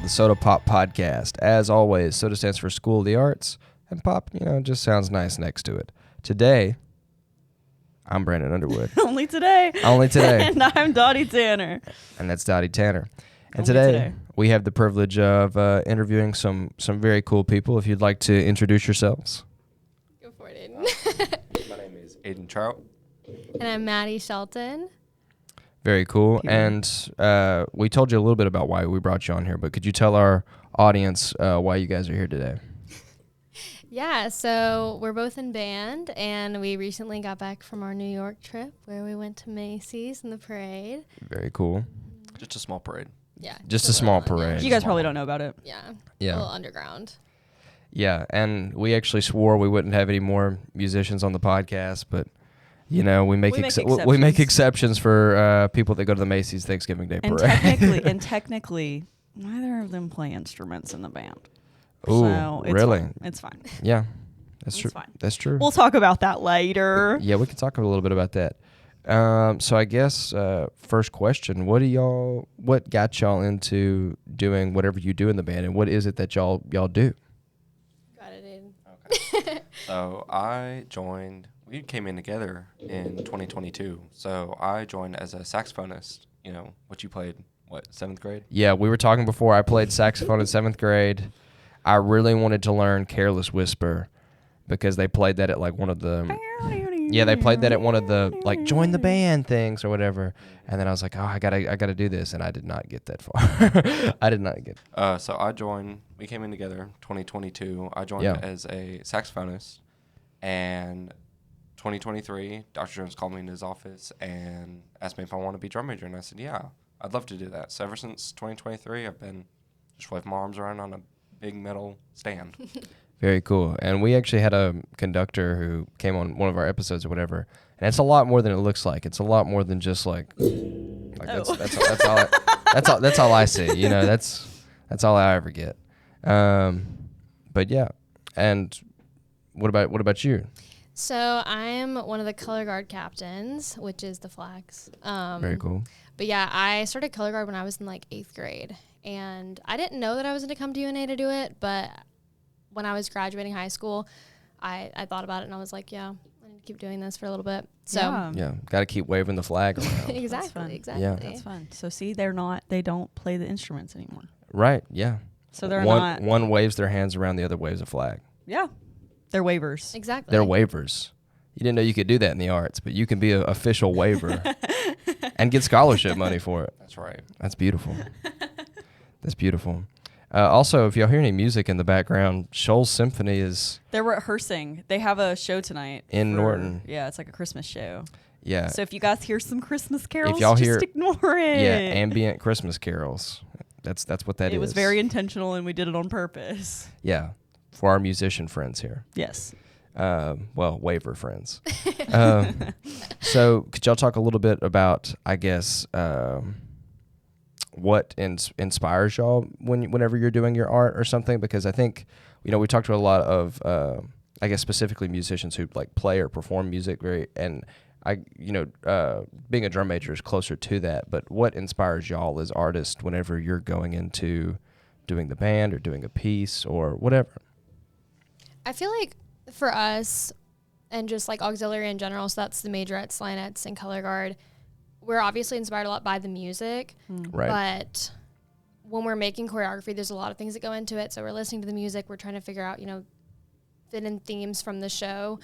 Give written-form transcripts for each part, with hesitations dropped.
the Soda Pop Podcast. As always, Soda stands for School of the Arts, and Pop, just sounds nice next to it. Today, I'm Brandon Underwood. Only today. And I'm Dottie Tanner. And that's Dottie Tanner. And Only today, we have the privilege of interviewing some very cool people. If you'd like to introduce yourselves. Go for it, Aidan. My name is Aidan Trout. And I'm Maddie Shelton. Very cool. And we told you a little bit about why we brought you on here, but could you tell our audience why you guys are here today? Yeah, so we're both in band, and we recently got back from our New York trip where we went to Macy's in the parade. Very cool. Just a small parade. Yeah. Just a small parade. You guys probably don't know about it. Yeah. Yeah. A little underground. Yeah, and we actually swore we wouldn't have any more musicians on the podcast, but we make exceptions for people that go to the Macy's Thanksgiving Day And parade. technically, neither of them play instruments in the band. Ooh, So it's really? fine. It's fine. Yeah, that's true. fine. That's true. We'll talk about that later. Yeah, we can talk a little bit about that. So I guess first question: what got y'all into doing whatever you do in the band, and what is it that y'all do? Got it, Aidan. Okay. So we came in together in 2022. So I joined as a saxophonist. What you played, 7th grade? Yeah, we were talking before. I played saxophone in 7th grade. I really wanted to learn Careless Whisper because they played that at like one of the... Yeah, they played that at one of the like join the band things or whatever. And then I was like, I gotta do this, and I did not get that far. I did not get. So I joined. We came in together 2022. I joined as a saxophonist, and 2023, Dr. Jones called me in his office and asked me if I want to be drum major, and I said, yeah, I'd love to do that. So ever since 2023, I've been just waving my arms around on a big metal stand. Very cool. And we actually had a conductor who came on one of our episodes or whatever. And it's a lot more than it looks like. It's a lot more than just that's all I see. That's all I ever get. But yeah. And what about you? So I'm one of the color guard captains, which is the flags. Very cool. But yeah, I started color guard when I was in like 8th grade. And I didn't know that I was going to come to UNA to do it, but when I was graduating high school, I thought about it and I was like, yeah, I need to keep doing this for a little bit. So yeah, got to keep waving the flag around. exactly. Yeah. That's fun. So see, they don't play the instruments anymore. Right. Yeah. So they're not. One waves their hands around, the other waves a flag. Yeah. They're waivers. Exactly. They're waivers. You didn't know you could do that in the arts, but you can be an official waiver and get scholarship money for it. That's right. That's beautiful. That's beautiful. Also, if y'all hear any music in the background, Shoals Symphony is... They're rehearsing. They have a show tonight. In Norton. Yeah, it's like a Christmas show. Yeah. So if you guys hear some Christmas carols, if y'all just ignore it. Yeah, ambient Christmas carols. That's what that is. It was very intentional, and we did it on purpose. Yeah, for our musician friends here. Yes. Waiver friends. So could y'all talk a little bit about, I guess... what inspires y'all whenever you're doing your art or something? Because I think, we talked to a lot of, I guess specifically musicians who like play or perform music and being a drum major is closer to that. But what inspires y'all as artists whenever you're going into doing the band or doing a piece or whatever? I feel like for us and just like auxiliary in general, so that's the majorettes, linettes, and color guard, we're obviously inspired a lot by the music, right? But when we're making choreography, there's a lot of things that go into it. So we're listening to the music, we're trying to figure out, fit in themes from the show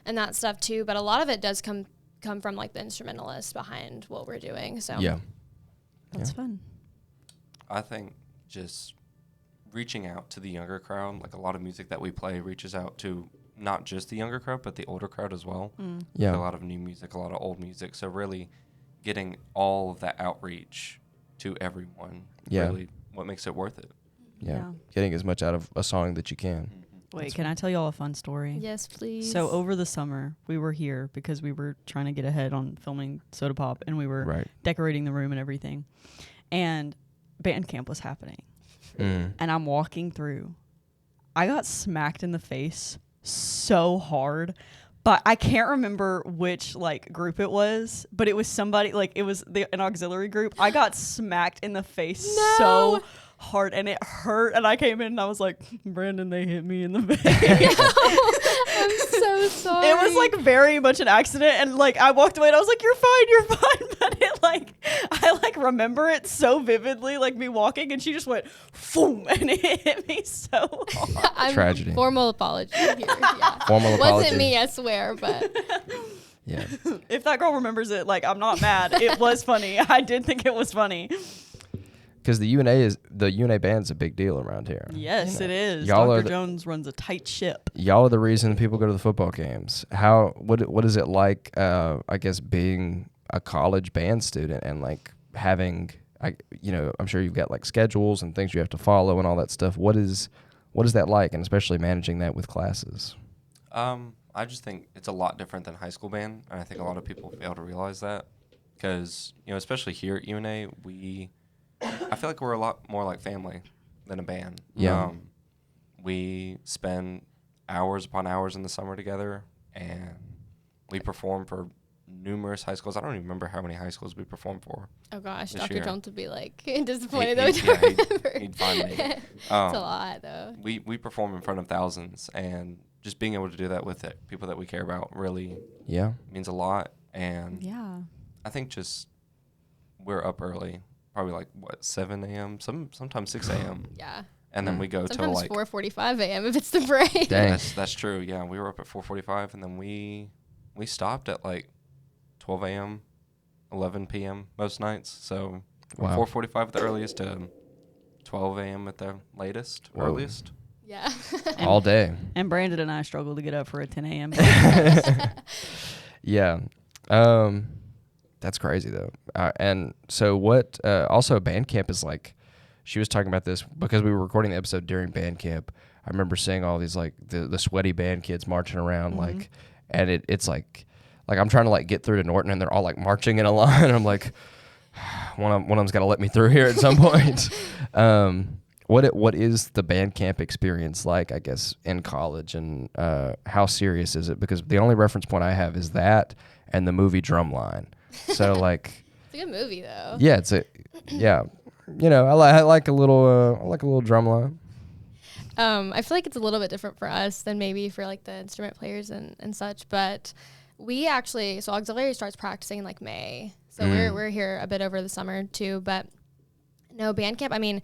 and that stuff too. But a lot of it does come from like the instrumentalist behind what we're doing. So yeah, that's fun. I think just reaching out to the younger crowd, like a lot of music that we play reaches out to not just the younger crowd, but the older crowd as well. Yeah, a lot of new music, a lot of old music. So really getting all of that outreach to everyone, really what makes it worth it. Yeah. Getting as much out of a song that you can. Wait, can I tell y'all a fun story? Yes, please. So over the summer, we were here because we were trying to get ahead on filming Soda Pop, and we were decorating the room and everything. And band camp was happening. And I'm walking through. I got smacked in the face so hard. But I can't remember which group it was, but it was somebody, it was an auxiliary group. I got smacked in the face so hard and it hurt. And I came in and I was like, Brandon, they hit me in the face. I'm so sorry. It was like very much an accident. And like I walked away and I was like, you're fine. But it like, I like remember it so vividly, like me walking and she just went, boom, and it hit me so hard. Tragedy. Formal apology here. Yeah. Formal apology. Wasn't me, I swear, but. Yeah. If that girl remembers it, like I'm not mad. It was funny. I did think it was funny. Because the UNA band's a big deal around here. Yes, it is. Y'all Dr. Jones runs a tight ship. Y'all are the reason people go to the football games. What is it like? I guess being a college band student and like having, I'm sure you've got like schedules and things you have to follow and all that stuff. What is that like, and especially managing that with classes? I just think it's a lot different than high school band, and I think a lot of people fail to realize that because especially here at UNA, I feel like we're a lot more like family than a band. Yeah. We spend hours upon hours in the summer together, and we perform for numerous high schools. I don't even remember how many high schools we performed for. Oh gosh, this Dr. year. Jones would be like disappointed that we don't remember. He'd find me. It's a lot though. We perform in front of thousands, and just being able to do that with people that we care about really means a lot. And I think just we're up early, probably like 7 a.m. Sometimes 6 a.m. Yeah. And then we go till like 4:45 a.m. if it's the parade. Dang. That's true. Yeah, we were up at 4:45, and then we stopped at like 12 a.m., 11 p.m. most nights. So 4:45 at the earliest to 12 a.m. at the latest, earliest. Yeah. All day. And Brandon and I struggle to get up for a 10 a.m. Yeah. That's crazy though. And so what, also band camp is like, she was talking about this because we were recording the episode during band camp. I remember seeing all these like the sweaty band kids marching around like, and it's like I'm trying to like get through to Norton and they're all like marching in a line. And I'm like, one of them's got to let me through here at some point. What is the band camp experience like, I guess, in college, and how serious is it? Because the only reference point I have is that and the movie Drumline. So like, it's a good movie though. Yeah, I like a little Drumline. I feel like it's a little bit different for us than maybe for like the instrument players and such, but we actually, so auxiliary starts practicing in like May. So we're here a bit over the summer too, but no, band camp, I mean,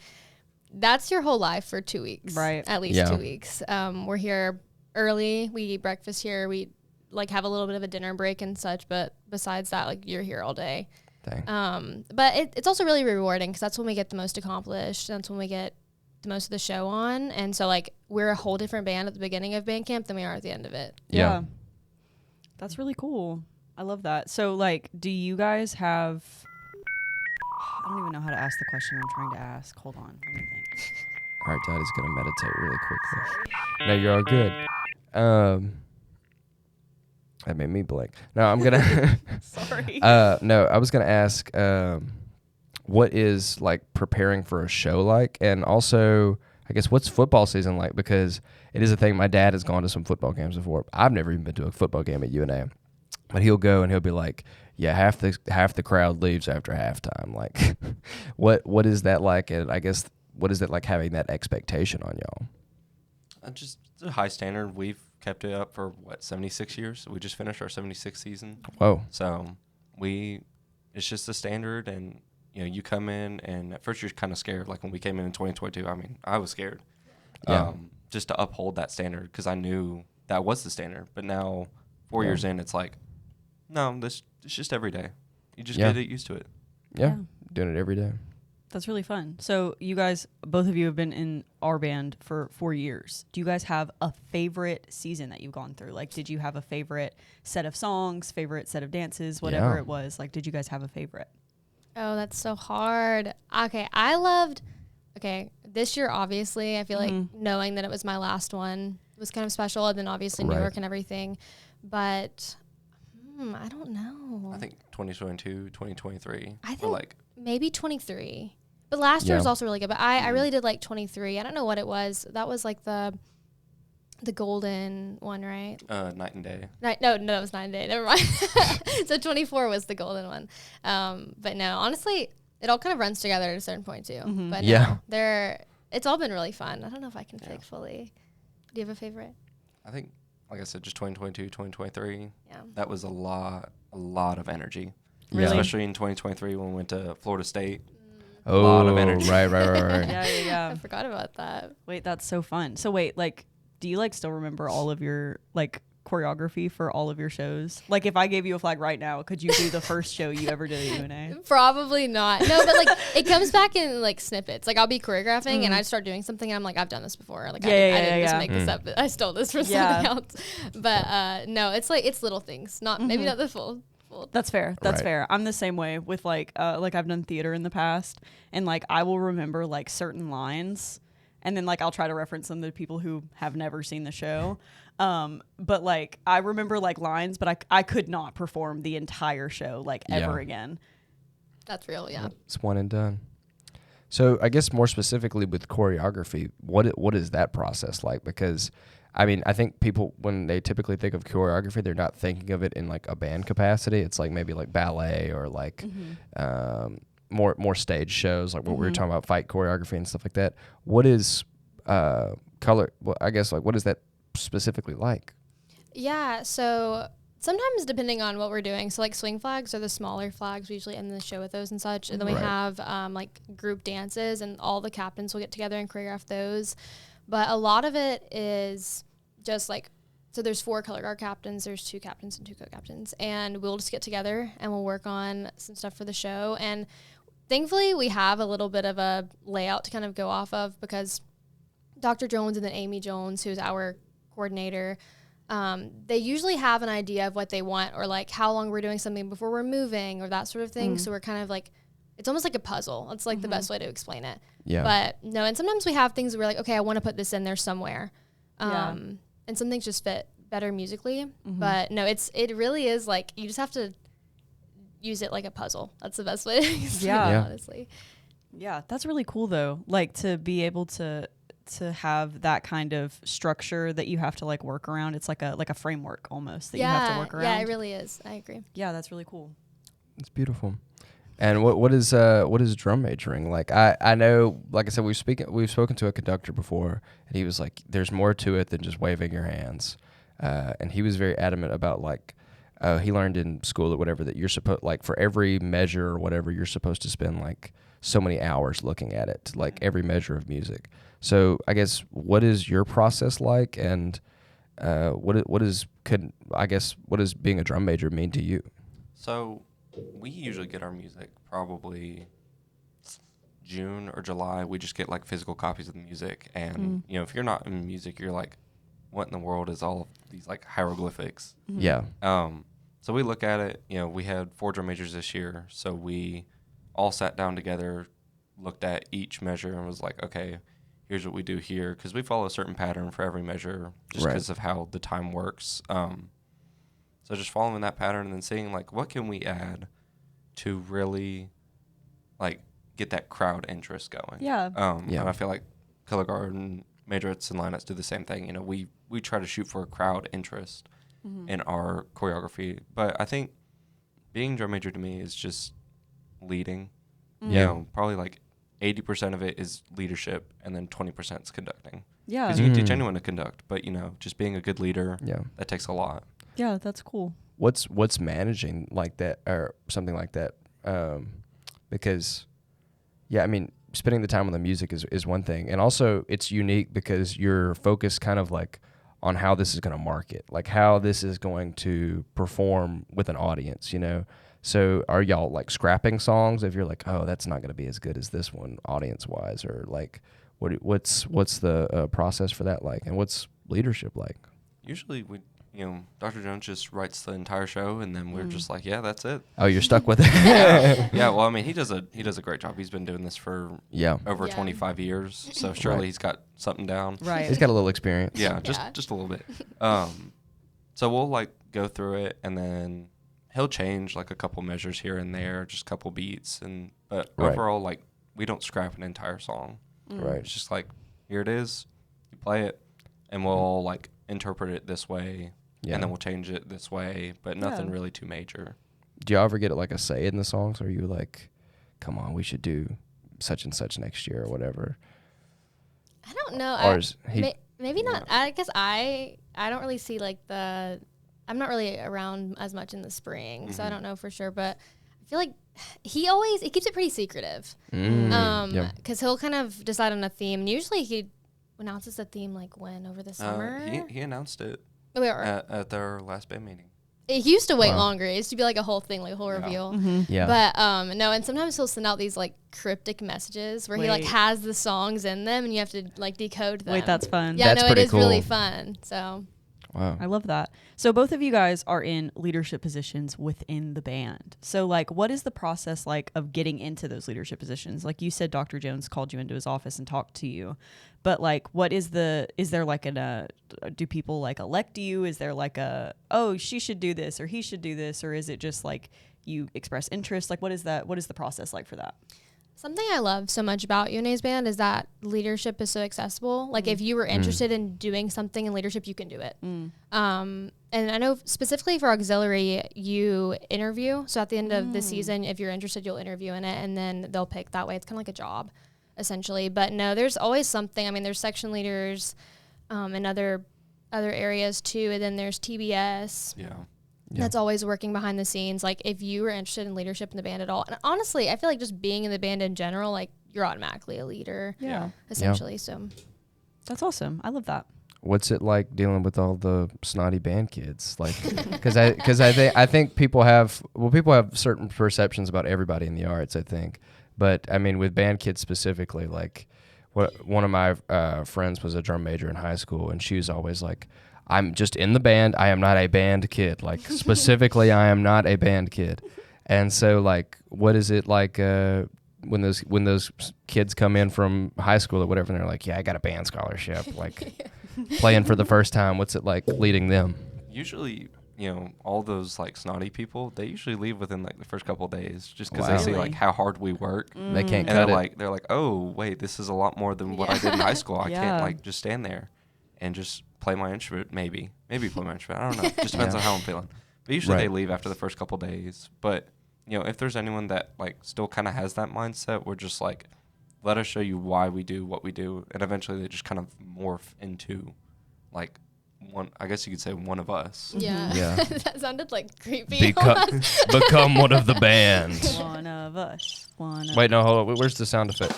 that's your whole life for 2 weeks. Right. At least 2 weeks. We're here early. We eat breakfast here. We like have a little bit of a dinner break and such, but besides that, like you're here all day. Dang. But it's also really rewarding because that's when we get the most accomplished. That's when we get the most of the show on. And so like we're a whole different band at the beginning of band camp than we are at the end of it. Yeah. That's really cool. I love that. So like, do you guys have, I don't even know how to ask the question I'm trying to ask. Hold on. Let me think. All right, Daddy's going to meditate really quickly. No, you're all good. That made me blank. No, I'm going to... Sorry. No, I was going to ask, what is, like, preparing for a show like? And also, I guess, what's football season like? Because it is a thing. My dad has gone to some football games before. I've never even been to a football game at UNA. But he'll go and he'll be like, yeah, half the crowd leaves after halftime. Like, what is that like? And I guess, what is it like having that expectation on y'all? Just a high standard. We've kept it up for 76 years. We just finished our 76th season. Whoa. So it's just a standard, and you come in, and at first you're kind of scared. Like when we came in 2022, I mean, I was scared. Yeah. Just to uphold that standard because I knew that was the standard. But now 4 years in, it's like, no, it's just every day. You just get used to it. Yeah, doing it every day. That's really fun. So you guys, both of you have been in our band for 4 years. Do you guys have a favorite season that you've gone through? Like, did you have a favorite set of songs, favorite set of dances, whatever it was? Like, did you guys have a favorite? Oh, that's so hard. Okay, this year, obviously, I feel like knowing that it was my last one was kind of special, and then obviously New York and everything. But I don't know. I think 2022, 2023. I think maybe 23. But last year was also really good. But I really did like 23. I don't know what it was. That was like the golden one, right? Night and Day. No, it was Night and Day. Never mind. So 24 was the golden one. But no, honestly, it all kind of runs together at a certain point too. Mm-hmm. But it's all been really fun. I don't know if I can pick fully. Do you have a favorite? I think, like I said, just 2022, 2023. Yeah. That was a lot of energy. Really? Especially in 2023 when we went to Florida State. Oh, a lot of energy. Right. Yeah. I forgot about that. Wait, that's so fun. So wait, like, do you like still remember all of your like choreography for all of your shows? Like, if I gave you a flag right now, could you do the first show you ever did at UNA? Probably not. No, but like it comes back in like snippets. Like I'll be choreographing and I start doing something and I'm like, I've done this before. Like I didn't just make this up. But I stole this from somebody else. But no, it's like it's little things. Not maybe not the full. That's fair. That's fair. I'm the same way with like I've done theater in the past and like I will remember like certain lines and then like I'll try to reference them to people who have never seen the show. But like I remember like lines, but I could not perform the entire show like ever again. That's real, yeah. It's one and done. So I guess more specifically with choreography, what is that process like? Because I mean, I think people, when they typically think of choreography, they're not thinking of it in like a band capacity. It's like maybe like ballet or like more stage shows, like what we were talking about, fight choreography and stuff like that. What is color? Well, I guess like what is that specifically like? Yeah, so sometimes depending on what we're doing, so like swing flags are the smaller flags. We usually end the show with those and such. And then we have like group dances, and all the captains will get together and choreograph those. But a lot of it is just like, so there's 4 color guard captains, there's 2 captains and 2 co-captains, and we'll just get together and we'll work on some stuff for the show. And thankfully we have a little bit of a layout to kind of go off of, because Dr. Jones and then Amy Jones, who's our coordinator, they usually have an idea of what they want, or like how long we're doing something before we're moving, or that sort of thing. So we're kind of like, it's almost like a puzzle. It's like the best way to explain it. Yeah. But no, and sometimes we have things where we're like, okay, I want to put this in there somewhere. And some things just fit better musically. But no, it really is like, you just have to use it like a puzzle. That's the best way to explain it, honestly. Yeah, that's really cool though. Like to be able to have that kind of structure that you have to like work around. It's like a framework almost that you have to work around. Yeah, it really is. I agree. Yeah, that's really cool. It's beautiful. And what is drum majoring like? I know, like I said, we've spoken to a conductor before, and he was like, "There's more to it than just waving your hands," and he was very adamant about like, he learned in school or whatever that you're supposed, like, for every measure or whatever, you're supposed to spend like so many hours looking at it, like every measure of music. So I guess what is your process like, and what does being a drum major mean to you? So we usually get our music probably June or July. We just get like physical copies of the music, and you know, if you're not in music, you're like, what in the world is all of these like hieroglyphics? Yeah. So we look at it. You know, we had 4 drum majors this year, so we all sat down together, looked at each measure, and was like, okay, here's what we do here, because we follow a certain pattern for every measure just because of how the time works. So just following that pattern and then seeing like, what can we add to really like get that crowd interest going? Yeah. And I feel like color guard and majorettes and linettes do the same thing. You know, we try to shoot for a crowd interest in our choreography. But I think being drum major to me is just leading. You know, probably like 80% of it is leadership, and then 20% is conducting. Yeah. Because you can teach anyone to conduct, but you know, just being a good leader, that takes a lot. Yeah, that's cool. What's managing like that or something like that? Because, I mean, spending the time on the music is one thing, and also it's unique because you're focused kind of like on how this is going to market, like how this is going to perform with an audience, you know? So are y'all like scrapping songs if you're like, oh, that's not going to be as good as this one audience-wise, or like what's the process for that like, and what's leadership like? Usually Dr. Jones just writes the entire show, and then we're just like, yeah, that's it. Oh, you're stuck with it. Yeah. Well, I mean, he does a great job. He's been doing this for over 25 years, so surely he's got something down. Right. He's got a little experience. Yeah, just a little bit. So we'll like go through it, and then he'll change like a couple measures here and there, just a couple beats, but overall, like, we don't scrap an entire song. Right. It's just like, here it is, you play it, and we'll like interpret it this way. And then we'll change it this way, but nothing really too major. Do y'all ever get like a say in the songs? Or are you like come on, we should do such and such next year or whatever? I don't know. Or is he, maybe not. I guess I don't really see like I'm not really around as much in the spring, so I don't know for sure. But I feel like he keeps it pretty secretive. Because he'll kind of decide on a theme. And usually he announces the theme like when over the summer. He announced it at their last band meeting. He used to wait longer. It used to be like a whole thing, like a whole reveal. But no, and sometimes he'll send out these like cryptic messages where he like has the songs in them and you have to like decode them. Wait, that's fun. Yeah, that's no, it is cool. really fun. So wow. I love that. So both of you guys are in leadership positions within the band. So like, what is the process like of getting into those leadership positions? Like you said, Dr. Jones called you into his office and talked to you, but like, is there like do people like elect you? Is there like oh, she should do this or he should do this? Or is it just like you express interest? Like, what is that? What is the process like for that? something I love so much about UNA's band is that leadership is so accessible. Like if you were interested in doing something in leadership, you can do it. And I know specifically for auxiliary, you interview. So at the end of the season, if you're interested, you'll interview in it, and then they'll pick that way. It's kind of like a job, essentially. But no, there's always something. I mean, there's section leaders in other areas too, and then there's TBS. Yeah. That's always working behind the scenes. Like if you were interested in leadership in the band at all, and honestly, I feel like just being in the band in general, like you're automatically a leader. Yeah. Essentially. Yeah. So that's awesome. I love that. What's it like dealing with all the snotty band kids? Like, because I think people have certain perceptions about everybody in the arts. I think, but I mean with band kids specifically, like, one of my friends was a drum major in high school, and she was always like, I'm just in the band. I am not a band kid. Like specifically, I am not a band kid. And so, like, what is it like when those kids come in from high school or whatever, and they're like, yeah, I got a band scholarship, like playing for the first time. What's it like leading them? Usually, all those like snotty people, they usually leave within like the first couple of days, just because Wow. they see like how hard we work. They can't And cut they're like, oh wait, this is a lot more than what I did in high school. I can't like just stand there and just play my instrument. Maybe play my instrument. I don't know. Just depends on how I'm feeling. But usually they leave after the first couple of days. But if there's anyone that like still kind of has that mindset, we're just like, let us show you why we do what we do, and eventually they just kind of morph into like one. I guess you could say one of us. Yeah. That sounded like creepy. Become one of the band. One of us. Wait, no, hold on. Where's the sound effect?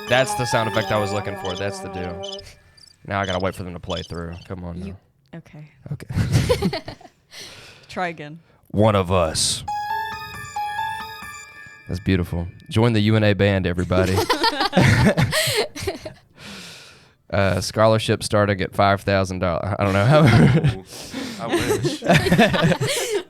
That's the sound effect I was looking for. That's the deal. Now I gotta wait for them to play through. Come on now. Okay. Try again. One of us. That's beautiful. Join the UNA band, everybody. Scholarship starting at $5,000. I don't know how. I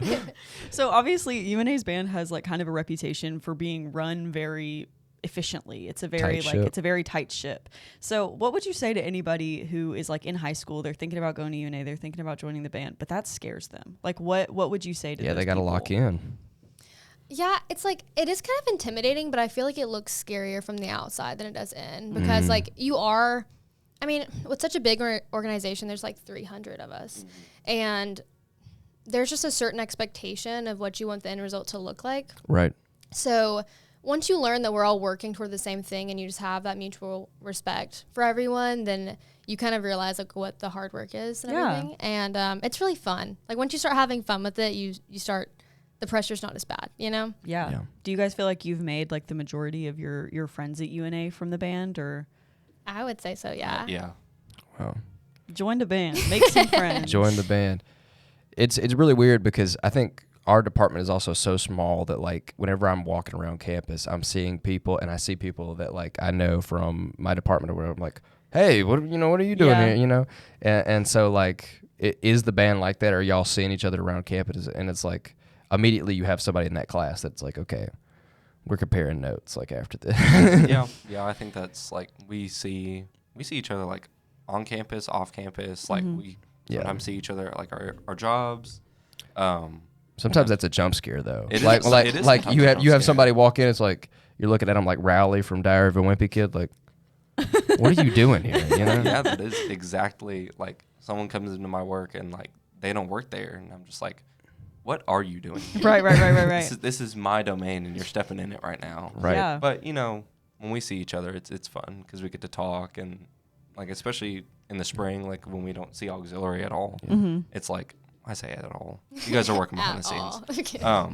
wish. So obviously UNA's band has like kind of a reputation for being run very efficiently. It's a very it's a very tight ship. So what would you say to anybody who is like in high school, they're thinking about going to UNA, they're thinking about joining the band, but that scares them? Like what would you say to those they got to lock in. Yeah, it's like, it is kind of intimidating, but I feel like it looks scarier from the outside than it does in, because like with such a big organization, there's like 300 of us, and there's just a certain expectation of what you want the end result to look like. Right. So once you learn that we're all working toward the same thing and you just have that mutual respect for everyone, then you kind of realize like what the hard work is and everything. And it's really fun. Like once you start having fun with it, you start, the pressure's not as bad, Yeah. Do you guys feel like you've made like the majority of your friends at UNA from the band, or? I would say so, yeah. Yeah. Wow. Join the band. Make some friends. Join the band. It's really weird because I think our department is also so small that like whenever I'm walking around campus, I'm seeing people, and I see people that like I know from my department or whatever. I'm like, hey, what are you doing here? And so like, is the band like that? Or are y'all seeing each other around campus? And it's like immediately you have somebody in that class that's like, okay, we're comparing notes like after this. Yeah. I think that's like we see each other like on campus, off campus. Like we sometimes see each other at like our jobs. Sometimes that's a jump scare though. It like you have somebody walk in. It's like you're looking at them like Rowley from Diary of a Wimpy Kid. Like, what are you doing here? Yeah, that is exactly like someone comes into my work and like they don't work there, and I'm just like, what are you doing? Right. This is my domain, and you're stepping in it right now. Right. Yeah. But, you know, when we see each other, it's fun because we get to talk, and, like, especially in the spring, like, when we don't see auxiliary at all, it's like, I say it at all. You guys are working behind the scenes.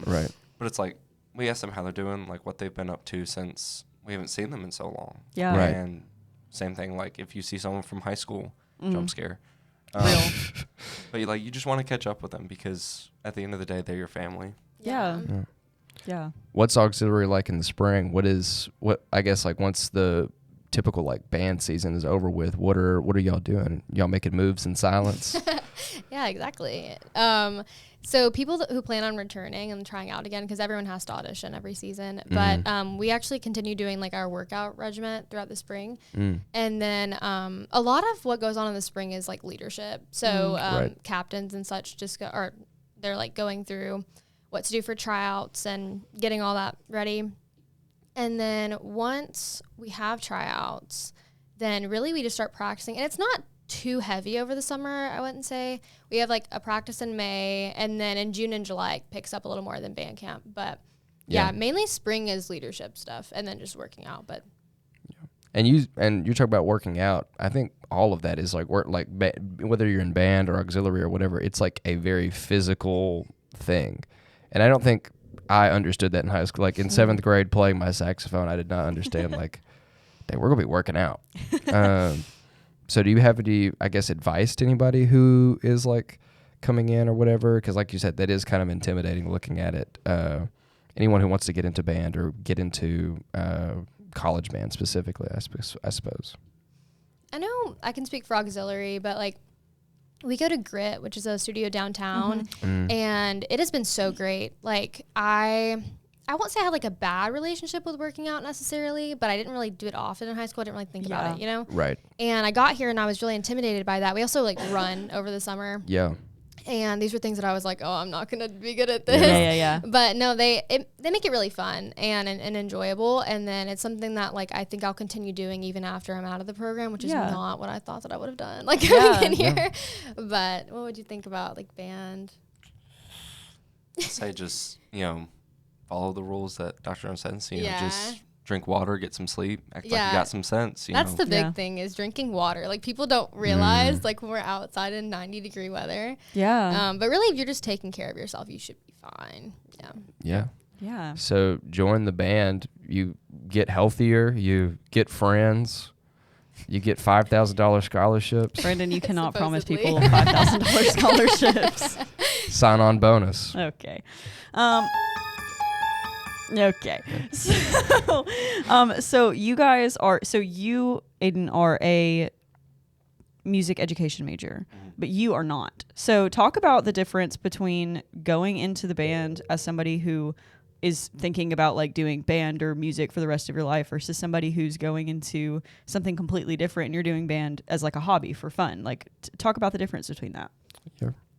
Right. But it's like, we ask them how they're doing, like, what they've been up to since we haven't seen them in so long. Yeah. Right. And same thing, like, if you see someone from high school, jump scare. Real. But, like, you just want to catch up with them because at the end of the day, they're your family. Yeah. What's auxiliary like in the spring? What I guess, like, once the typical, like, band season is over with, what are y'all doing? Y'all making moves in silence? Yeah, exactly. So people who plan on returning and trying out again, because everyone has to audition every season, but we actually continue doing, like, our workout regimen throughout the spring. And then a lot of what goes on in the spring is, like, leadership. So captains and such they're, like, going through what to do for tryouts and getting all that ready. And then once we have tryouts, then really we just start practicing. And it's not too heavy over the summer, I wouldn't say. We have, like, a practice in May, and then in June and July it picks up a little more than band camp. But yeah, mainly spring is leadership stuff, and then just working out. But and you talk about working out. I think all of that is like work, like whether you're in band or auxiliary or whatever. It's like a very physical thing, and I don't think I understood that in high school. Like in 7th grade, playing my saxophone, I did not understand. Like, dang, we're gonna be working out. So do you have any, I guess, advice to anybody who is, like, coming in or whatever? Because like you said, that is kind of intimidating looking at it. Anyone who wants to get into band or get into college band specifically, I suppose. I know I can speak for auxiliary, but, like, we go to Grit, which is a studio downtown, and it has been so great. Like, I won't say I had, like, a bad relationship with working out necessarily, but I didn't really do it often in high school. I didn't really think about it, you know? Right. And I got here and I was really intimidated by that. We also, like, run over the summer. Yeah. And these were things that I was like, oh, I'm not going to be good at this. Yeah. But no, they make it really fun and enjoyable. And then it's something that, like, I think I'll continue doing even after I'm out of the program, which is not what I thought that I would have done, like, coming in here. But what would you think about, like, band? I'd say just, you know, follow the rules that Dr. Jones says. You know, just drink water, get some sleep, act like you got some sense. That's the big thing is drinking water. Like, people don't realize, like, when we're outside in 90-degree weather. Yeah. But really, if you're just taking care of yourself, you should be fine. Yeah. So join the band. You get healthier. You get friends. You get $5,000 scholarships. Brandon, you cannot promise people $5,000 scholarships. Sign-on bonus. Okay. Okay. So you guys are, you, Aidan, are a music education major, but you are not. So talk about the difference between going into the band as somebody who is thinking about, like, doing band or music for the rest of your life versus somebody who's going into something completely different and you're doing band as, like, a hobby for fun. Like, talk about the difference between that.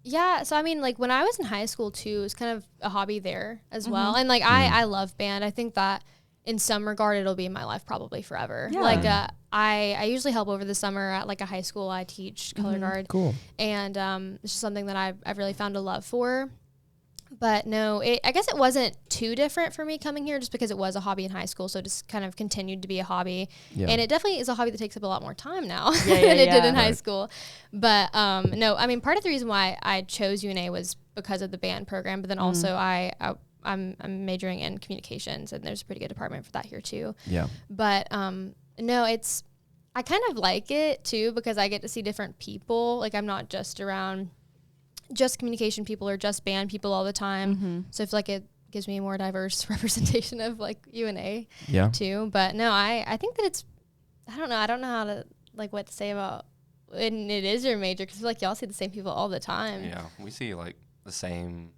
Yeah, so I mean, like, when I was in high school too, it was kind of a hobby there as well. And, like, I love band. I think that in some regard it'll be in my life probably forever. Yeah. Like, I usually help over the summer at, like, a high school. I teach color guard. Cool. And it's just something that I've really found a love for. But no, I guess it wasn't too different for me coming here just because it was a hobby in high school. So it just kind of continued to be a hobby. Yeah. And it definitely is a hobby that takes up a lot more time now than it did in high school. But no, I mean, part of the reason why I chose UNA was because of the band program. But then also I'm majoring in communications, and there's a pretty good department for that here too. Yeah. But no, I kind of like it too because I get to see different people. Like, I'm not just around just communication people or just band people all the time. So I feel like it gives me a more diverse representation of, like, UNA too. But no, I think that I don't know how to, like, what to say about, and it is your major because I feel like y'all see the same people all the time. Yeah, we see, like, the same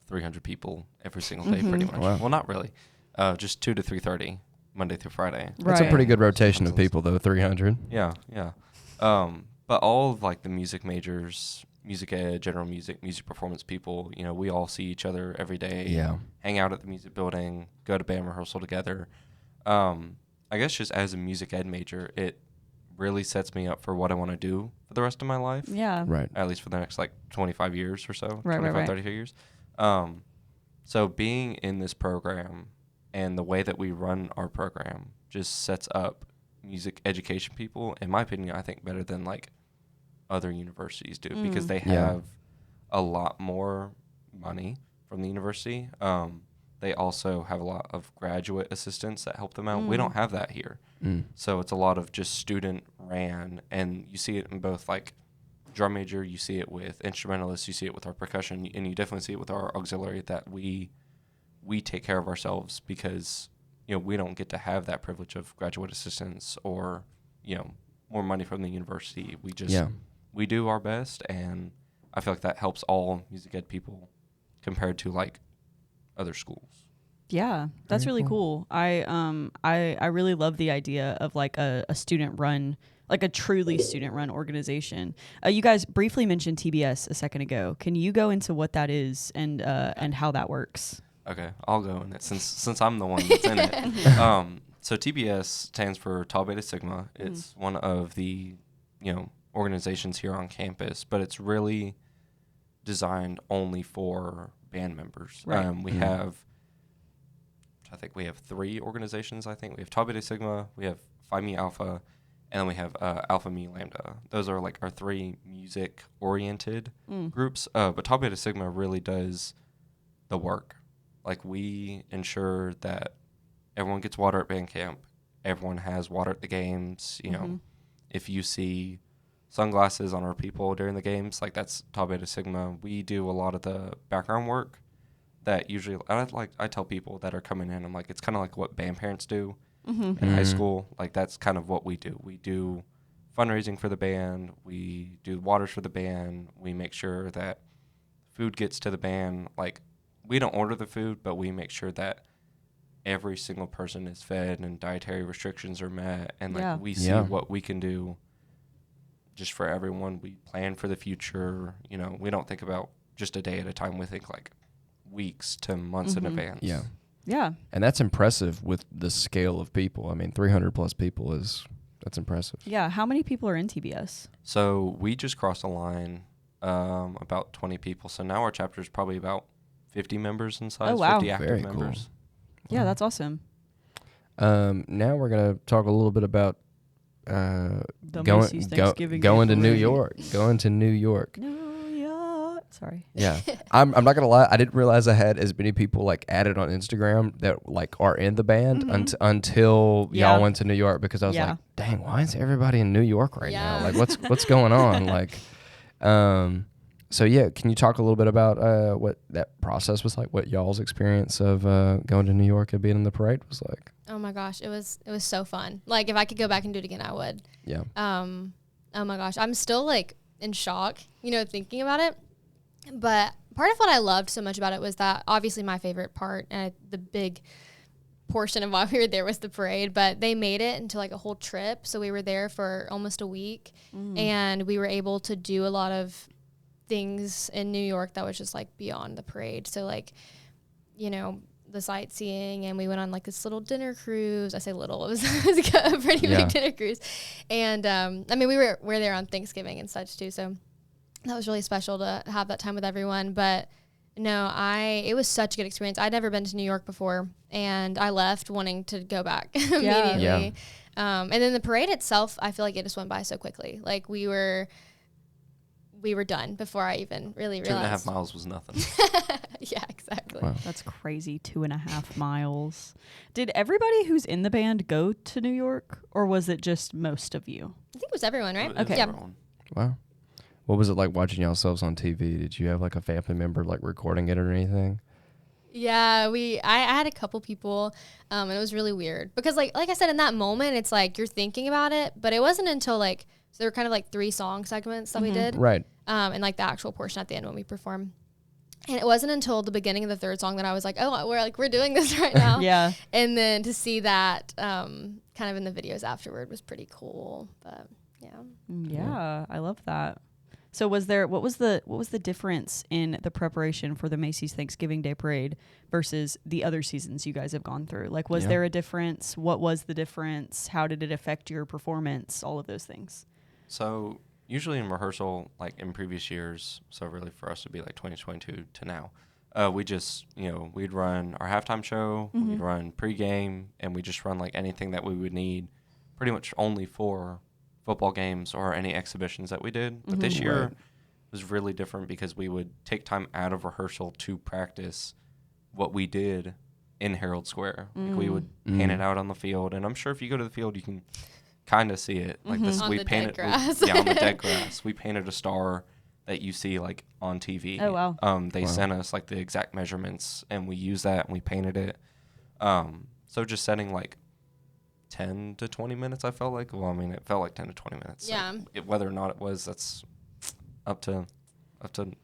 300 people every single day pretty much. Wow. Well, not really. Just 2 to 3:30 Monday through Friday. That's a pretty good rotation of people though, 300. Yeah. But all of, like, the music majors, music ed, general music performance people, you know, we all see each other every day, hang out at the music building, go to band rehearsal together. I guess just as a music ed major, it really sets me up for what I want to do for the rest of my life. Yeah. Right. At least for the next, like, 25 years or so, 30 years. So being in this program and the way that we run our program just sets up music education people, in my opinion, I think better than like other universities do, because they have a lot more money from the university. They also have a lot of graduate assistants that help them out. We don't have that here. So it's a lot of just student ran, and you see it in both like drum major, you see it with instrumentalists, you see it with our percussion, and you definitely see it with our auxiliary, that we take care of ourselves, because we don't get to have that privilege of graduate assistants or more money from the university. We just we do our best, and I feel like that helps all music ed people compared to like other schools. Yeah, that's really cool. I really love the idea of like a student run, like a truly student run organization. You guys briefly mentioned TBS a second ago. Can you go into what that is and how that works? Okay, I'll go in it since I'm the one that's in it. So TBS stands for Tau Beta Sigma. It's one of the organizations here on campus, but it's really designed only for band members. Right. We have, I think we have 3 organizations. I think we have Tau Beta Sigma, we have Phi Mi Alpha, and then we have Alpha Mi Lambda. Those are like our 3 music oriented groups. But Tau Beta Sigma really does the work. Like, we ensure that everyone gets water at band camp, everyone has water at the games. If you see sunglasses on our people during the games, like, that's Tau Beta Sigma. We do a lot of the background work that usually I tell people that are coming in, I'm like, it's kind of like what band parents do in high school. Like, that's kind of what we do. We do fundraising for the band, we do waters for the band, we make sure that food gets to the band. Like, we don't order the food, but we make sure that every single person is fed and dietary restrictions are met, and like we see what we can do just for everyone. We plan for the future. We don't think about just a day at a time. We think like weeks to months in advance. Yeah. And that's impressive with the scale of people. I mean, 300 plus people that's impressive. Yeah. How many people are in TBS? So we just crossed a line, about 20 people. So now our chapter is probably about 50 members in size. 50 active Very members. Cool. Yeah, that's awesome. Now we're going to talk a little bit about going to New York. Going to New York. Sorry. Yeah. I'm not going to lie. I didn't realize I had as many people like added on Instagram that like are in the band until y'all went to New York, because I was like, dang, why is everybody in New York right now? Like, what's going on? Like, so yeah, can you talk a little bit about what that process was like? What y'all's experience of going to New York and being in the parade was like? Oh my gosh, it was so fun. Like, if I could go back and do it again, I would. Yeah. Oh my gosh, I'm still like in shock, thinking about it. But part of what I loved so much about it was that obviously my favorite part and the big portion of why we were there was the parade, but they made it into like a whole trip. So we were there for almost a week, and we were able to do a lot of things in New York that was just like beyond the parade. So like, the sightseeing, and we went on like this little dinner cruise. I say little, it was a pretty big dinner cruise. And I mean, we're there on Thanksgiving and such too, so that was really special to have that time with everyone. But no, it was such a good experience. I'd never been to New York before, and I left wanting to go back immediately. Yeah. And then the parade itself, I feel like it just went by so quickly. Like, we were done before I even really realized. 2.5 miles was nothing. Yeah, exactly. Wow. That's crazy. 2.5 miles. Did everybody who's in the band go to New York, or was it just most of you? I think it was everyone, right? Okay. Yeah. Everyone. Wow. What was it like watching yourselves on TV? Did you have like a family member like recording it or anything? Yeah, I had a couple people, and it was really weird because like I said, in that moment, it's like you're thinking about it, but it wasn't until like, so there were kind of like 3 song segments that we did. Right. And like the actual portion at the end when we perform. And it wasn't until the beginning of the 3rd song that I was like, oh, we're doing this right now. Yeah. And then to see that kind of in the videos afterward was pretty cool. But yeah, I love that. So what was the difference in the preparation for the Macy's Thanksgiving Day Parade versus the other seasons you guys have gone through? Like, was there a difference? What was the difference? How did it affect your performance? All of those things. So usually in rehearsal, like in previous years, so really for us to be like 2022 to now, We just, we'd run our halftime show, we'd run pregame, and we just run like anything that we would need pretty much only for football games or any exhibitions that we did. But this year was really different because we would take time out of rehearsal to practice what we did in Herald Square. Like we would paint it out on the field, and I'm sure if you go to the field, you can kind of see it. Like this, on we the painted dead grass. on the dead grass. We painted a star that you see like on TV. Oh wow. They sent us like the exact measurements, and we used that and we painted it. So just setting like 10 to 20 minutes, I felt like. Well, I mean, it felt like 10 to 20 minutes. Yeah. So whether or not it was, that's up to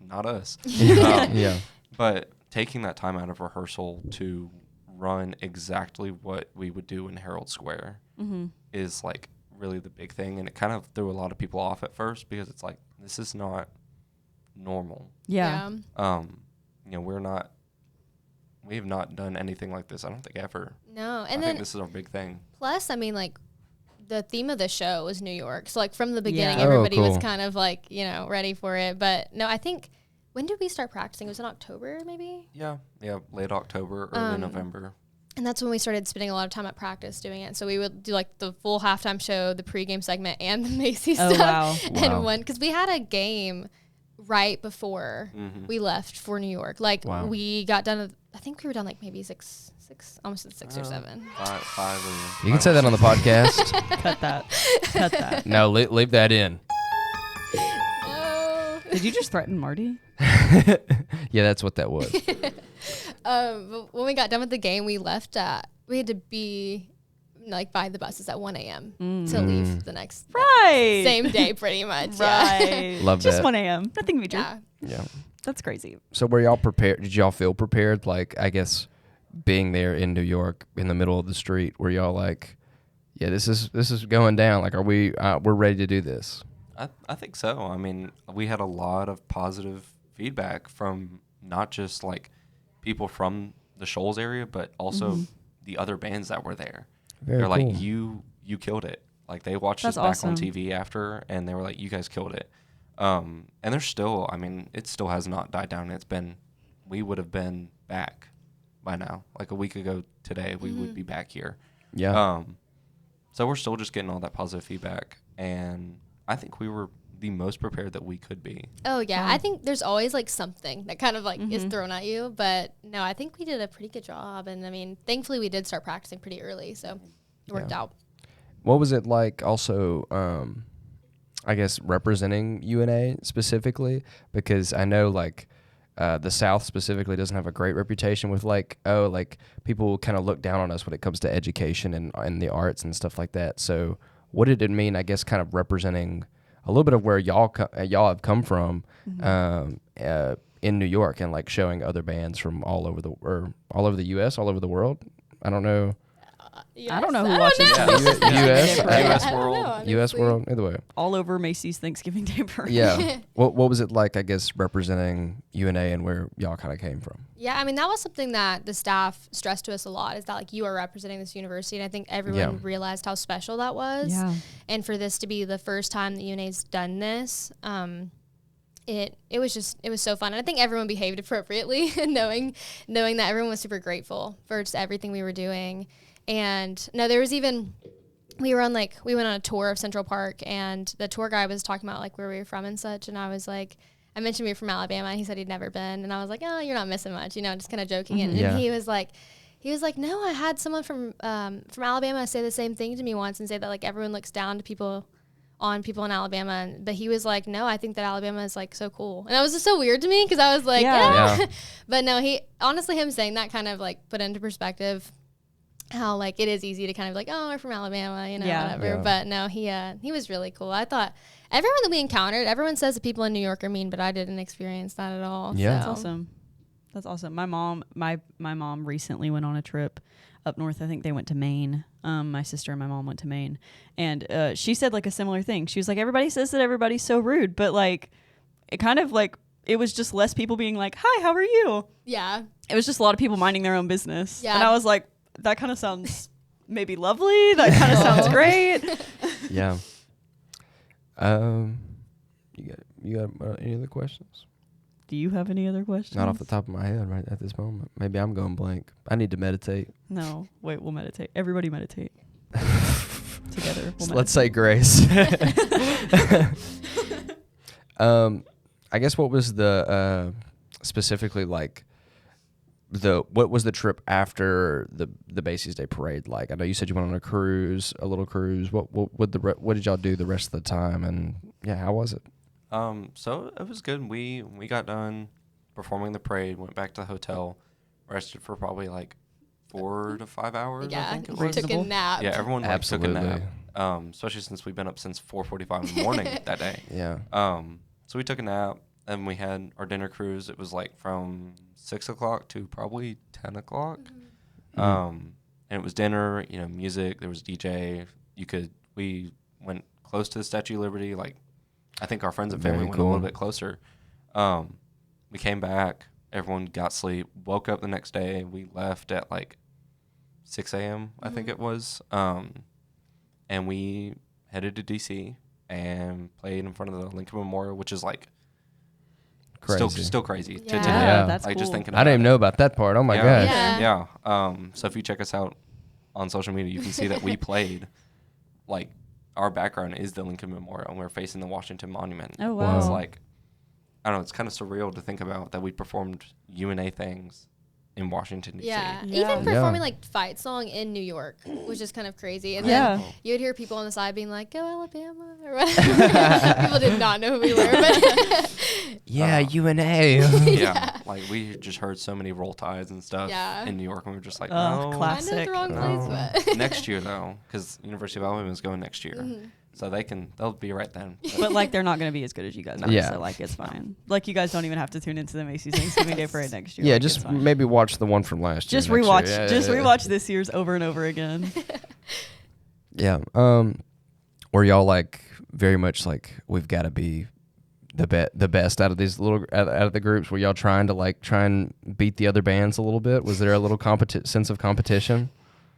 not us. Yeah. But taking that time out of rehearsal to run exactly what we would do in Herald Square is like really the big thing, and it kind of threw a lot of people off at first because it's like, this is not normal. Yeah. We have not done anything like this, I don't think, ever. No. I think this is our big thing. Plus, I mean, like, the theme of the show was New York. So, like, from the beginning, Yeah. everybody cool. was kind of, like, ready for it. But, no, I think, when did we start practicing? It was in October, maybe? Yeah, late October, early November. And that's when we started spending a lot of time at practice doing it. So we would do, like, the full halftime show, the pregame segment, and the Macy stuff. Wow. And because we had a game right before we left for New York. Like, we got done, I think we were done, like, maybe six, almost 6 or 7. Five or You can say that on the podcast. Cut that. No, leave that in. No. Did you just threaten Marty? Yeah, that's what that was. But when we got done with the game, we had to be like by the buses at 1 a.m. to leave the next same day, pretty much. Right. Love Just that. 1 a.m. Nothing major. Yeah. Yeah. That's crazy. So were y'all prepared? Did y'all feel prepared? Like, I guess being there in New York in the middle of the street, were y'all like, yeah, this is going down. Like, we're ready to do this? I think so. I mean, we had a lot of positive feedback from not just like people from the Shoals area, but also the other bands that were there. Very They're cool. like, you killed it. Like, they watched That's us back awesome. on TV after, and they were like, you guys killed it. And there's still, I mean, it still has not died down. We would have been back by now. Like a week ago today, we would be back here. Yeah. So we're still just getting all that positive feedback, and I think we were the most prepared that we could be. Oh, yeah. I think there's always, like, something that kind of, like, is thrown at you. But, no, I think we did a pretty good job. And, I mean, thankfully we did start practicing pretty early, so it worked out. What was it like also, I guess, representing UNA specifically? Because I know, like, the South specifically doesn't have a great reputation with, like, people kind of look down on us when it comes to education and the arts and stuff like that. So what did it mean, I guess, kind of representing a little bit of where y'all have come from in New York, and like showing other bands from all over the U.S., all over the world? I don't know. I don't know who watches U.S. World. U.S. World, either way. all over Macy's Thanksgiving Day parade. Yeah. What was it like, I guess, representing UNA and where y'all kind of came from? Yeah, I mean, that was something that the staff stressed to us a lot, is that, like, you are representing this university. And I think everyone realized how special that was. Yeah. And for this to be the first time that UNA's done this, it was so fun. And I think everyone behaved appropriately, knowing that everyone was super grateful for just everything we were doing. And no, there was even, we went on a tour of Central Park, and the tour guy was talking about like where we were from and such. And I was like, I mentioned we were from Alabama, and he said he'd never been. And I was like, oh, you're not missing much, just kind of joking. And he was like, no, I had someone from Alabama say the same thing to me once and say that like everyone looks down to people in Alabama. But he was like, no, I think that Alabama is like so cool. And that was just so weird to me, because I was like, yeah. But no, him saying that kind of like put into perspective how like it is easy to kind of like, oh, we're from Alabama, whatever. Yeah. But no, he was really cool. I thought everyone that we encountered, everyone says that people in New York are mean, but I didn't experience that at all. Yeah. That's awesome. That's awesome. My mom recently went on a trip up north. I think they went to Maine. My sister and my mom went to Maine, and she said like a similar thing. She was like, everybody says that everybody's so rude, but like it kind of like it was just less people being like, hi, how are you? Yeah. It was just a lot of people minding their own business. Yeah. And I was like, that kind of sounds maybe lovely. That kind of sounds great. Yeah. You got any other questions? Do you have any other questions? Not off the top of my head right at this moment. Maybe I'm going blank. I need to meditate. No. Wait, we'll meditate. Everybody meditate. Together. Let's say grace. I guess what was the specifically like what was the trip after the Macy's Day Parade like? I know you said you went on a little cruise. What did y'all do the rest of the time? And yeah, how was it? So it was good. We got done performing the parade, went back to the hotel, rested for probably like 4 to 5 hours. Yeah, I think it we was. took a nap. Yeah, everyone like, took a Absolutely. nap. Especially since we've been up since 4:45 in the morning that day. Yeah. So we took a nap and we had our dinner cruise. It was like from 6 o'clock to probably 10 o'clock. And it was dinner, music. There was DJ. We went close to the Statue of Liberty. Like, I think our friends and family went a little bit closer. We came back. Everyone got sleep. Woke up the next day. We left at like 6 a.m. I think it was. And we headed to D.C. and played in front of the Lincoln Memorial, which is like still crazy. Yeah, that's like cool. just thinking about I didn't even it. know about that part. Oh my gosh. Yeah. So if you check us out on social media, you can see that we played. Like, our background is the Lincoln Memorial, and we're facing the Washington Monument. Oh, wow. It's like, I don't know, it's kind of surreal to think about that we performed UNA things in Washington, D.C. Yeah. Yeah. Even performing like fight song in New York, which is kind of crazy. And then you would hear people on the side being like, "Go Alabama," or whatever. People did not know who we were, but Yeah, UNA. Yeah, like we just heard so many Roll Tides and stuff in New York, and we were just like, no. Classic. kind of the wrong place, but Next year though, because University of Alabama is going next year, so they'll be right then. But like they're not going to be as good as you guys are. Yeah. So like it's fine. Like you guys don't even have to tune into the Macy's Thanksgiving Day Parade next year. Yeah, like, just it's fine. maybe watch the one from last year. Just next rewatch. year. Just rewatch this year's over and over again. Yeah. Were y'all like very much like we've got to be the best out of these out of the groups? Were y'all trying to beat the other bands a little bit? Was there a little sense of competition?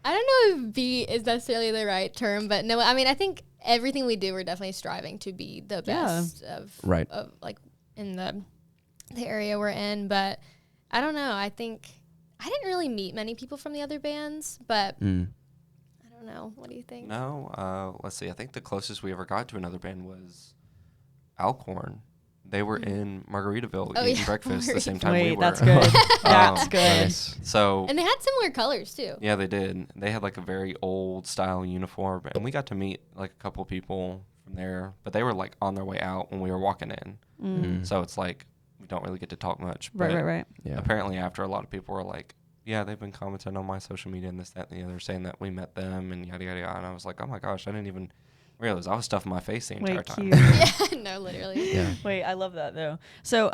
I don't know if beat is necessarily the right term, but no, I mean, I think everything we do, we're definitely striving to be the best of like in the area we're in. But I don't know. I think I didn't really meet many people from the other bands, but I don't know. What do you think? No, let's see. I think the closest we ever got to another band was Alcorn. They were in Margaritaville eating breakfast the same time we were. That's good. That's good. Nice. So And they had similar colors too. yeah, they did. They had like a very old style uniform, and we got to meet like a couple people from there, but they were like on their way out when we were walking in. So it's like we don't really get to talk much. Right. Yeah. Apparently, after a lot of people were like, yeah, they've been commenting on my social media and this, that, and the other, saying that we met them and yada, yada, yada. And I was like, oh my gosh, I didn't even realize I was stuffing my face the entire time. Yeah, no, literally. Yeah. Wait, I love that though. So,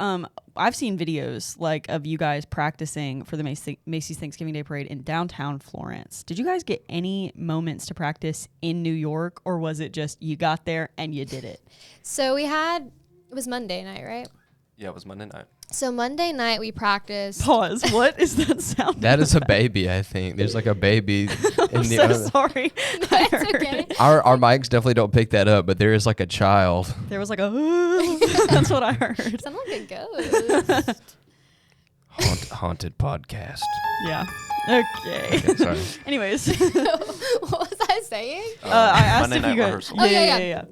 I've seen videos like of you guys practicing for the Macy's Thanksgiving Day Parade in downtown Florence. Did you guys get any moments to practice in New York, or was it just you got there and you did it? So it was Monday night, right? Yeah, it was Monday night. So Monday night we practiced. Pause. What is that sound? That is a baby, I think. There's like a baby in I'm the so sorry. I It's heard okay. it. Our mics definitely don't pick that up, but there is like a child. There was like a that's what I heard. Sounded like a ghost. Haunted podcast. Yeah. Okay. Sorry. Anyways, What was I saying? I asked Monday if night you guys. rehearsal. Oh, yeah.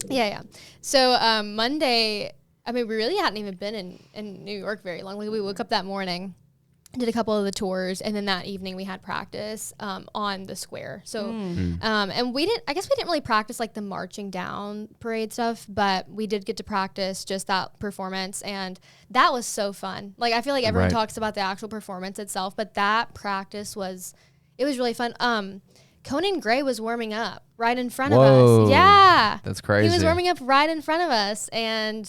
Yeah. So Monday, I mean, we really hadn't even been in New York very long. Like, we woke up that morning, did a couple of the tours, and then that evening we had practice on the square. So, and I guess we didn't really practice like the marching down parade stuff, but we did get to practice just that performance, and that was so fun. Like, I feel like everyone talks about the actual performance itself, but that practice was really fun. Conan Gray was warming up right in front of us. Yeah. That's crazy. He was warming up right in front of us, and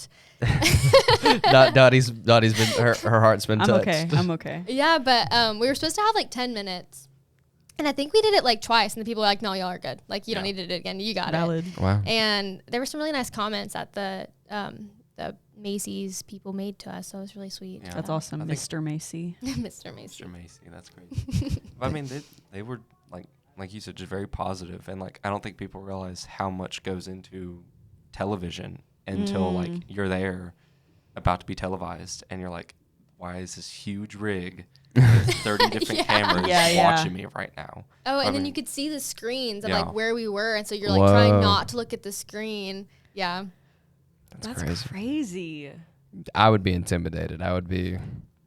Dottie's been her heart's been touched. I'm okay. yeah, but we were supposed to have like 10 minutes. And I think we did it like twice, and the people were like, no, y'all are good. Like, you don't need to do it again. You got Valid. it. Wow. And there were some really nice comments that the Macy's people made to us, so it was really sweet. Yeah. That's awesome, I think- Mr. Macy. Mr. Macy. Mr. Macy, that's great. But I mean, they were like you said, just very positive, and like I don't think people realize how much goes into television until like you're there, about to be televised, and you're like, why is this huge rig with 30 different cameras watching me right now? Oh, and then you could see the screens of like where we were, and so you're like trying not to look at the screen. Yeah. That's crazy. I would be intimidated. I would be.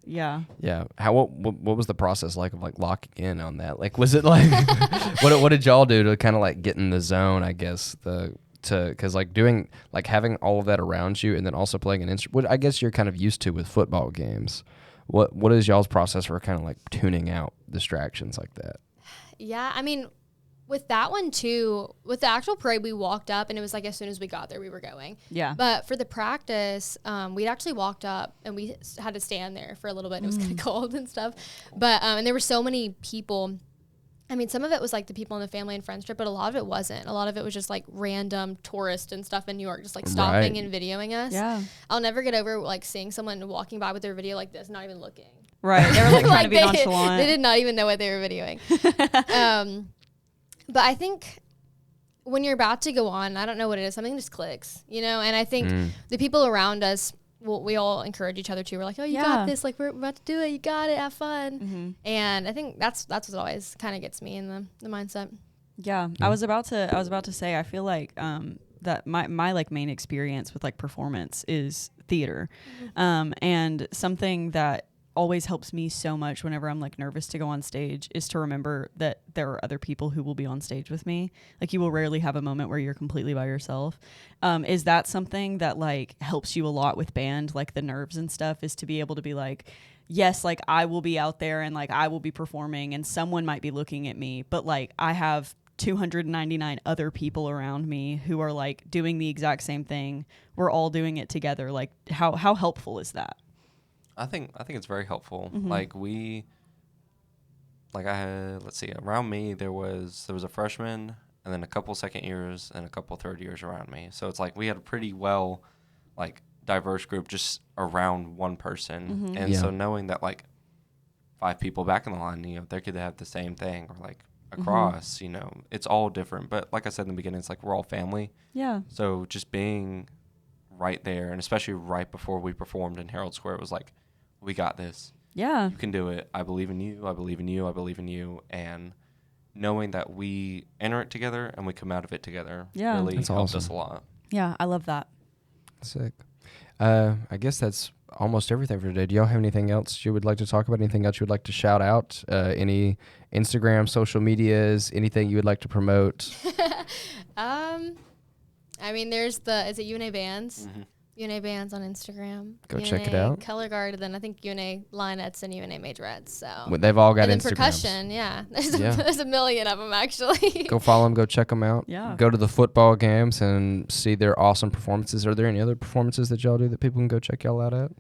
Yeah. Yeah. What was the process like of like locking in on that? Like, was it like, what did y'all do to kind of like get in the zone, I guess, because like doing, like having all of that around you and then also playing an instrument, what I guess you're kind of used to with football games. What is y'all's process for kind of like tuning out distractions like that? Yeah. I mean, with that one too, with the actual parade, we walked up and it was like as soon as we got there, we were going. Yeah. But for the practice, we'd actually walked up and we had to stand there for a little bit. And it was kind of cold and stuff. But, and there were so many people. I mean, some of it was like the people in the family and friends trip, but a lot of it wasn't. A lot of it was just like random tourists and stuff in New York, just like stopping and videoing us. Yeah. I'll never get over like seeing someone walking by with their video like this, not even looking. Right. They were like trying to be nonchalant. They did not even know what they were videoing. But I think when you're about to go on, I don't know what it is, something just clicks, you know? And I think the people around us, well, we all encourage each other too. We're like, oh, you got this. Like, we're about to do it. You got it. Have fun. Mm-hmm. And I think that's what always kind of gets me in the mindset. Yeah. I was about to say, I feel like that my like main experience with like performance is theater. And something that always helps me so much whenever I'm like nervous to go on stage is to remember that there are other people who will be on stage with me. Like you will rarely have a moment where you're completely by yourself. Is that something that like helps you a lot with band, like the nerves and stuff, is to be able to be like, yes, like I will be out there and like I will be performing and someone might be looking at me, but like I have 299 other people around me who are like doing the exact same thing. We're all doing it together. Like how helpful is that? I think it's very helpful. Like I had, let's see, around me there was a freshman and then a couple second years and a couple third years around me. So it's like we had a pretty well like diverse group just around one person. And so knowing that like 5 people back in the line, you know, they could have the same thing or like across, you know, it's all different. But like I said in the beginning, it's like we're all family. Yeah. So just being right there, and especially right before we performed in Herald Square, it was like, we got this. Yeah. You can do it. I believe in you. I believe in you. I believe in you. And knowing that we enter it together and we come out of it together really helped us a lot. Yeah, I love that. Sick. I guess that's almost everything for today. Do y'all have anything else you would like to talk about? Anything else you would like to shout out? Any Instagram, social medias, anything you would like to promote? I mean, there's is it UNA Bands? UNA Bands on Instagram. Go check it out. Color Guard, then I think UNA Linettes and UNA Majorettes. So they've all got and Instagrams. Percussion, yeah. There's a million of them actually. Go follow them. Go check them out. Yeah. Go to the football games and see their awesome performances. Are there any other performances that y'all do that people can go check y'all out at?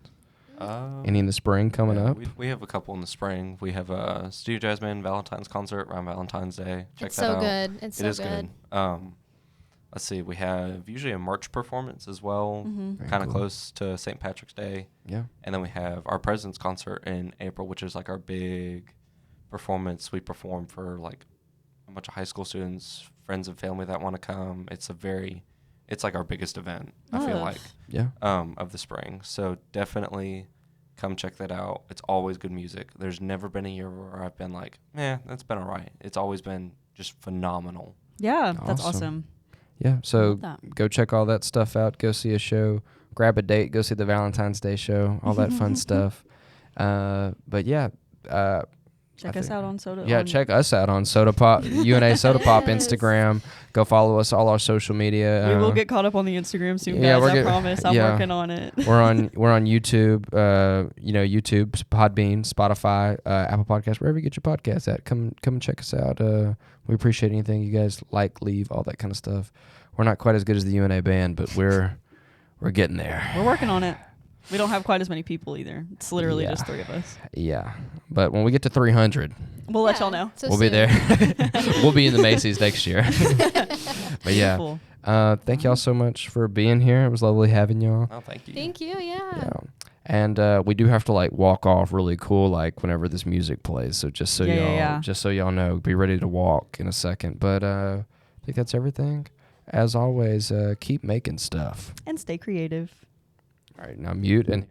Any in the spring coming up? We have a couple in the spring. We have a Studio Jazz Band Valentine's concert around Valentine's Day. Check that out. It's so good. Let's see, we have usually a March performance as well, kind of close to St. Patrick's Day. Yeah. And then we have our President's concert in April, which is like our big performance. We perform for like a bunch of high school students, friends and family that want to come. It's like our biggest event, I feel like, of the spring. So definitely come check that out. It's always good music. There's never been a year where I've been like, that's been all right. It's always been just phenomenal. Yeah, that's awesome. Yeah, so go check all that stuff out. Go see a show. Grab a date. Go see the Valentine's Day show. All that fun stuff. But yeah. Check us out on Soda. Yeah, check us out on Soda Pop, UNA Soda Pop Instagram. Go follow us, all our social media. We will get caught up on the Instagram soon, guys. I promise. I'm working on it. We're on YouTube, YouTube, Podbean, Spotify, Apple Podcasts, wherever you get your podcasts at. Come and check us out. We appreciate anything you guys like, leave, all that kind of stuff. We're not quite as good as the UNA band, but we're getting there. We're working on it. We don't have quite as many people either. It's literally just 3 of us. Yeah. But when we get to 300, we'll let y'all know. So we'll be there. We'll be in the Macy's next year. But yeah. Cool. Thank y'all so much for being here. It was lovely having y'all. Oh, thank you. Thank you, yeah. And we do have to like walk off really cool like whenever this music plays. So just so y'all know, be ready to walk in a second. But I think that's everything. As always, keep making stuff. And stay creative. All right, now mute and.